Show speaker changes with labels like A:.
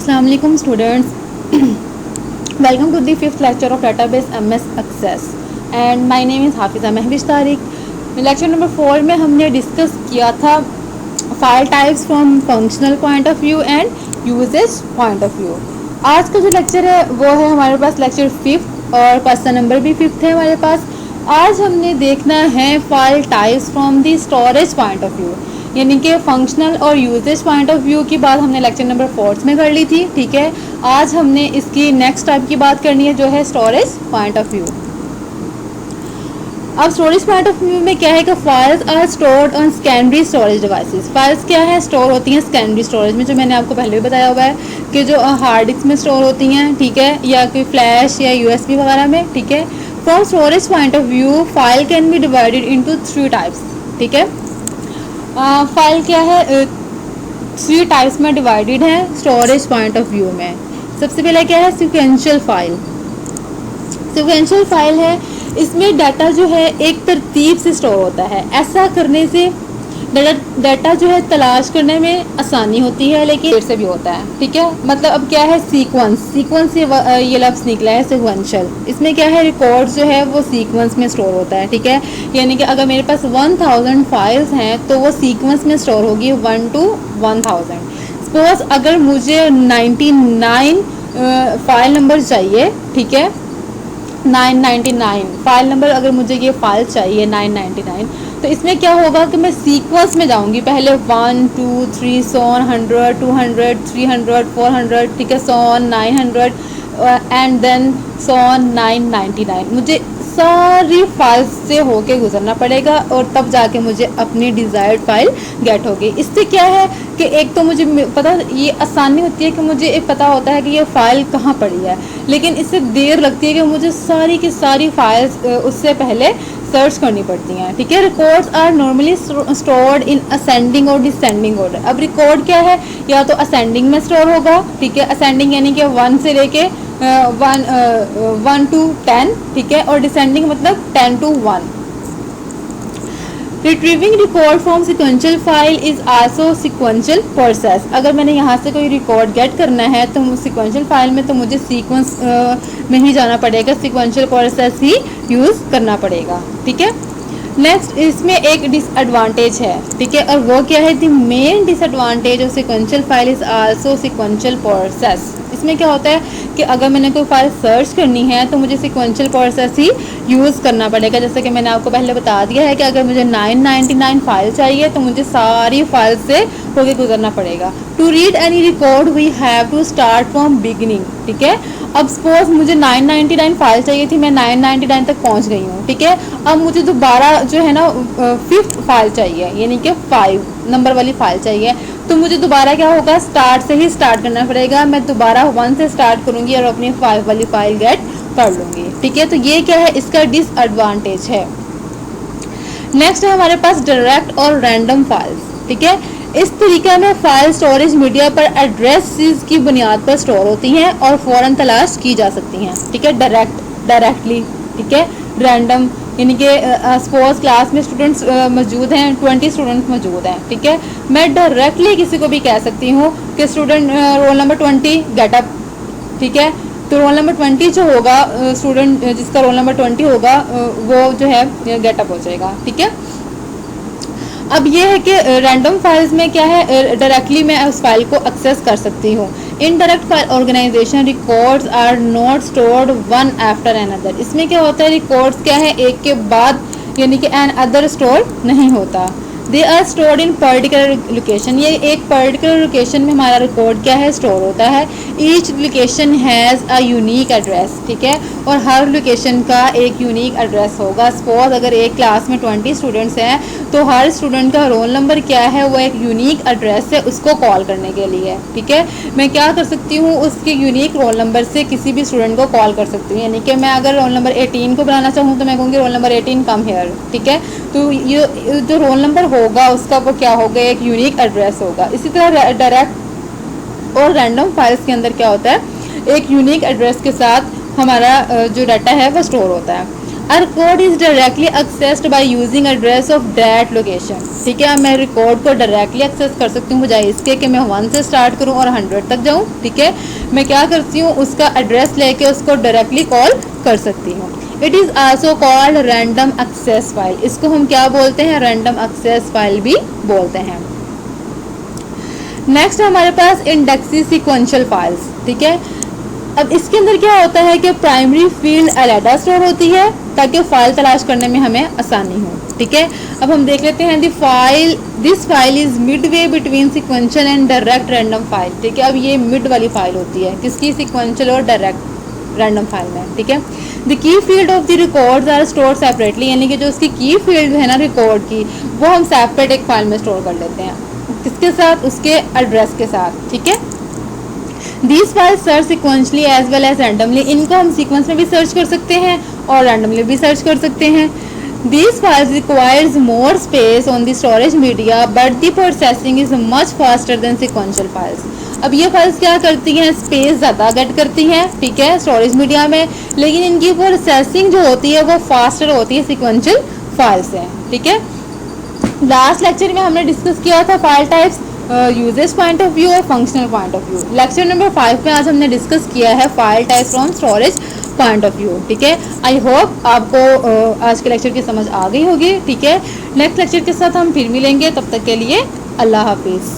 A: Assalamu alaikum students. Welcome to the fifth lecture of database MS Access and my name is Hafiza Mahvish Tariq. Lecture number 4 में हमने discuss किया था file types from functional point of view and usage point of view. आज का जो lecture है वो है हमारे पास लेक्चर 5th और पर्सन नंबर भी 5th है हमारे पास. आज हमने देखना है file types from the storage point of view, यानी कि फंक्शनल और यूजेज पॉइंट ऑफ व्यू की बात हमने लेक्चर नंबर 4 में कर ली थी. ठीक है, आज हमने इसकी नेक्स्ट टाइप की बात करनी है जो है स्टोरेज पॉइंट ऑफ व्यू. अब स्टोरेज पॉइंट ऑफ व्यू में क्या है कि files are stored on secondary storage devices. Files क्या है, स्टोर होती हैं सेकेंडरी स्टोरेज में, जो मैंने आपको पहले भी बताया हुआ है कि जो हार्ड डिस्क में स्टोर होती हैं, ठीक है, या कोई फ्लैश या यूएसबी वगैरह में. ठीक है, from storage point of view file can be divided into 3 types. ठीक है, फाइल क्या है 3 टाइप्स में डिवाइडेड है स्टोरेज पॉइंट ऑफ व्यू में. सबसे पहले क्या है सिक्वेंशियल फाइल. सिक्वेंशियल फाइल है, इसमें डाटा जो है एक तरतीब से स्टोर होता है. ऐसा करने से डाटा जो है तलाश करने में आसानी होती है, लेकिन देर से भी होता है. ठीक है, मतलब अब क्या है सीक्वेंस से ये लफ्ज़ निकला है सिक्वेंशियल. इसमें क्या है रिकॉर्ड जो है वो सीक्वेंस में स्टोर होता है. ठीक है, यानी कि अगर मेरे पास 1000 फाइल्स हैं तो वो सीक्वेंस में स्टोर होगी 1 to 1000. सपोज अगर मुझे 99 फाइल नंबर चाहिए, ठीक है, 999 फाइल नंबर अगर मुझे ये फाइल चाहिए 999, तो इसमें क्या होगा कि मैं सीक्वेंस में जाऊंगी. पहले 1 2 3 100 200 300 400, ठीक है, 900 एंड देन 999. मुझे सारी फाइल्स से होके गुजरना पड़ेगा और तब जाके मुझे अपनी डिज़ायर्ड फाइल गेट होगी. इससे क्या है कि एक तो मुझे पता, ये आसानी होती है कि मुझे एक पता होता है कि ये फ़ाइल कहाँ पड़ी है, लेकिन इससे देर लगती है कि मुझे सारी की सारी फाइल्स उससे पहले सर्च करनी पड़ती हैं. ठीक है, records are normally stored in ascending और डिसेंडिंग ऑर्डर. अब रिकॉर्ड क्या है, या तो असेंडिंग में स्टोर होगा. ठीक है, असेंडिंग यानी कि 1 से लेके 1 to 10. ठीक है, और डिसेंडिंग मतलब 10 to 1. Retrieving record from sequential file is also sequential process. अगर मैंने यहाँ से कोई रिकॉर्ड गेट करना है तो सिक्वेंशियल फाइल में तो मुझे सीक्वेंस में ही जाना पड़ेगा, सिक्वेंशियल प्रोसेस ही यूज़ करना पड़ेगा. ठीक है, नेक्स्ट इसमें एक डिसएडवांटेज है. ठीक है, और वो क्या है, the main disadvantage of sequential file is also sequential process. इसमें क्या होता है कि अगर मैंने कोई फाइल सर्च करनी है तो मुझे सिक्वेंशियल प्रोसेस ही यूज़ करना पड़ेगा. जैसे कि मैंने आपको पहले बता दिया है कि अगर मुझे 999 फाइल चाहिए तो मुझे सारी फाइल से होके गुजरना पड़ेगा. To read any record we have to start from beginning. ठीक है, अब सपोज मुझे 999 फाइल चाहिए थी, मैं 999 तक पहुंच गई हूँ. ठीक है, अब मुझे दोबारा जो है ना 5th फाइल चाहिए, यानी कि 5 नंबर वाली फाइल चाहिए, तो मुझे दोबारा क्या होगा, स्टार्ट से ही स्टार्ट करना पड़ेगा. मैं दोबारा 1 से स्टार्ट करूँगी और अपनी 5 वाली फाइल गेट कर लूँगी. ठीक है, तो ये क्या है, इसका डिसएडवांटेज है. नेक्स्ट है हमारे पास डायरेक्ट और रैंडम फाइल्स. ठीक है, इस तरीके में फाइल स्टोरेज मीडिया पर एड्रेसेस की बुनियाद पर स्टोर होती हैं और फ़ौरन तलाश की जा सकती हैं. ठीक है, डायरेक्टली. ठीक है, रैंडम यानी कि सपोज क्लास में स्टूडेंट्स मौजूद हैं, 20 स्टूडेंट्स मौजूद हैं. ठीक है, मैं डायरेक्टली किसी को भी कह सकती हूँ कि स्टूडेंट रोल नंबर 20 गेटअप. ठीक है, तो रोल नंबर 20 जो होगा, स्टूडेंट जिसका रोल नंबर 20 होगा वो जो है गेटअप हो जाएगा. ठीक है, अब ये है कि रैंडम फाइल्स में क्या है, डायरेक्टली मैं उस फाइल को एक्सेस कर सकती हूँ. Indirect file organization records are not stored one after another. इसमें क्या होता है, रिकॉर्ड्स क्या है एक के बाद यानी कि एन अदर स्टोर नहीं होता. They are stored in particular location. ये एक पर्टिकुलर लोकेशन में हमारा रिकॉर्ड क्या है स्टोर होता है. Each location has a unique address. ठीक है, और हर लोकेशन का एक यूनिक एड्रेस होगा. सपोज अगर एक क्लास में 20 स्टूडेंट्स हैं तो हर स्टूडेंट का रोल नंबर क्या है, वो एक यूनिक एड्रेस है उसको कॉल करने के लिए. ठीक है, मैं क्या कर सकती हूँ, उसके यूनिक रोल नंबर से किसी भी स्टूडेंट को कॉल कर सकती हूँ. यानी कि मैं अगर रोल नंबर 18 को बुलाना चाहूँ तो मैं कहूँगी रोल नंबर 18 कम हेयर. ठीक है, तो ये जो रोल नंबर होगा उसका वो क्या होगा, एक यूनिक एड्रेस होगा. इसी तरह डायरेक्ट और रैंडम फाइल्स के अंदर क्या होता है, एक यूनिक एड्रेस के साथ हमारा जो डाटा है वो स्टोर होता है. A record is directly accessed by using address of that location. ठीक है, मैं रिकॉर्ड को डायरेक्टली एक्सेस कर सकती हूँ बजाय इसके कि मैं 1 से स्टार्ट करूँ और 100 तक जाऊँ. ठीक है, मैं क्या करती हूँ, उसका एड्रेस लेके उसको डायरेक्टली कॉल कर सकती हूँ. It is also called random access file. इसको हम क्या बोलते हैं, रैंडम एक्सेस फाइल भी बोलते हैं. नेक्स्ट हमारे पास इंडेक्सी सीक्वेंशियल फाइल्स. ठीक है, अब इसके अंदर क्या होता है कि प्राइमरी फील्ड अलहदा स्टोर होती है ताकि फाइल तलाश करने में हमें आसानी हो. ठीक है, अब हम देख लेते हैं this file is mid way between sequential and direct random file. ठीक है, अब ये मिड वाली फाइल होती है किसकी, सिक्वेंशियल और डायरेक्ट रैंडम फाइल में. ठीक है, the key field of the records are store separately, यानी कि जो उसकी की फील्ड है ना रिकॉर्ड की, वो हम सेपरेट एक फाइल में स्टोर कर लेते हैं. किसके साथ, उसके एड्रेस के साथ. ठीक है, These files search sequentially as well as randomly. इनको हम सीक्वेंस में भी सर्च कर सकते हैं और रैंडमली भी सर्च कर सकते हैं. These files requires more space on the storage media but the processing is much faster than sequential files. अब ये फाइल्स क्या करती हैं, स्पेस ज़्यादा गेट करती हैं. ठीक है, स्टोरेज मीडिया में, लेकिन इनकी प्रोसेसिंग जो होती है वो फास्टर होती है सिक्वेंशियल फाइल से. ठीक है, लास्ट लेक्चर में हमने डिस्कस किया था file types, uses point of view और functional point of view. Lecture number 5 में आज हमने डिस्कस किया है file type from storage point of view. ठीक है, आई होप आपको आज के लेक्चर की समझ आ गई होगी. ठीक है, नेक्स्ट लेक्चर के साथ हम फिर मिलेंगे, तब तक के लिए अल्लाह हाफिज़.